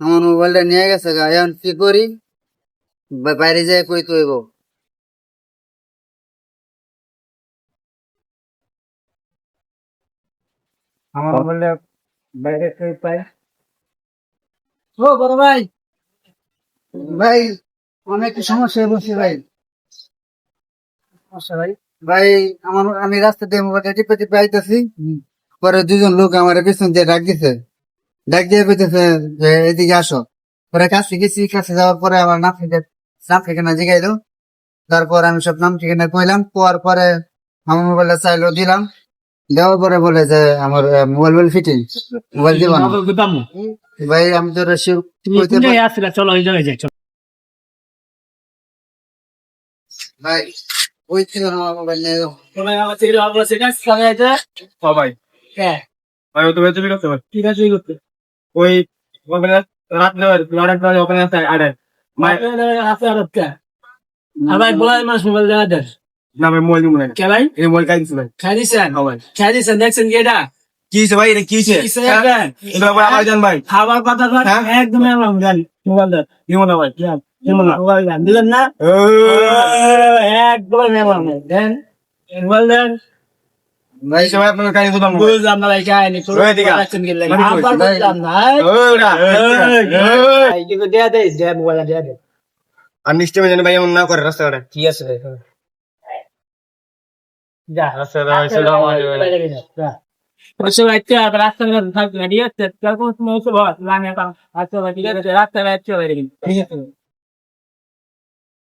আমার মোবাইলটা নিয়ে গেছে গা, এখন কি করি? বাইরে যেয়ে কই তৈব। আমার মোবাইলটা বাইরে কই পাই? ও বড় ভাই, ভাই আমি একটু সমস্যায় বলছি ভাই। সমস্যা ভাই, ভাই আমি রাস্তা দিয়ে মোবাইলটা টিপে টিপে আইতেছি, পরে দুজন লোক আমার পেছন দিয়ে ডাক দিছে, ডাক দিয়ে কইতেছে যে এদিকে আসো। পরে কাছে গেছি, কাছে যাওয়ার পরে আমার নাম ঠিকানা জিগাইলো। তারপর আমি সব নাম ঠিকানা কইলাম, কোয়ার পরে আমার মোবাইলটা চাইলো, দিলাম। দেওয়ার পরে বলে যে আমার মোবাইল ফিটিং, মোবাইল দিব না। ভাই আমি তো চলো ওই জায়গায় যাই, চলো ভাই। ওই ছিল না আমার মোবাইল নিয়ে। ভাই আমার থেকে ভালো আছে, কাজ লাগাই আছে। ও ভাই, হ্যাঁ ভাই, ও তো বেঁচে করতে পারে, ঠিক আছে করতে ওই ওখানে রাত লড়াই ওখানে আছে আড়ে মাই আছে আর কে আবার বলাই মাস মোবাইল দেওয়া দেন না ভাই, মোবাইল দিমু না কে ভাই, এই মোবাইল খাই দিছেন, খাই দিছেন দেখছেন কি এটা কি হইছে ভাই, এটা কি হইছে এটা ভাই আমার জান ভাই, খাবার কথা একদম আমার জান মোবাইল দেন দিমু না ভাই, দিমু না মোবাইল দেন, দিলেন না একদম মেমন দেন মোবাইল দেন ভাই। সবাই আপনার কাহিনী শুনলাম, বুঝলাম না ভাই, কাহিনী রাখছেন কি লাগে আবার বুঝলাম না। এই কি দেয়া দে, দে মোবাইল দেয়া দে। আর নিশ্চয় জানি ভাই এমন না করে রাস্তাঘাটে, ঠিক আছে ভাই, যা রাস্তাঘাটে আসসালামু আলাইকুম রাস্তাঘাটে থাকবে ঠিক আছে, তারপর তুমি এসে বল লাগে আচ্ছা ভাই ঠিক আছে রাস্তাঘাটে চলে ঠিক আছে।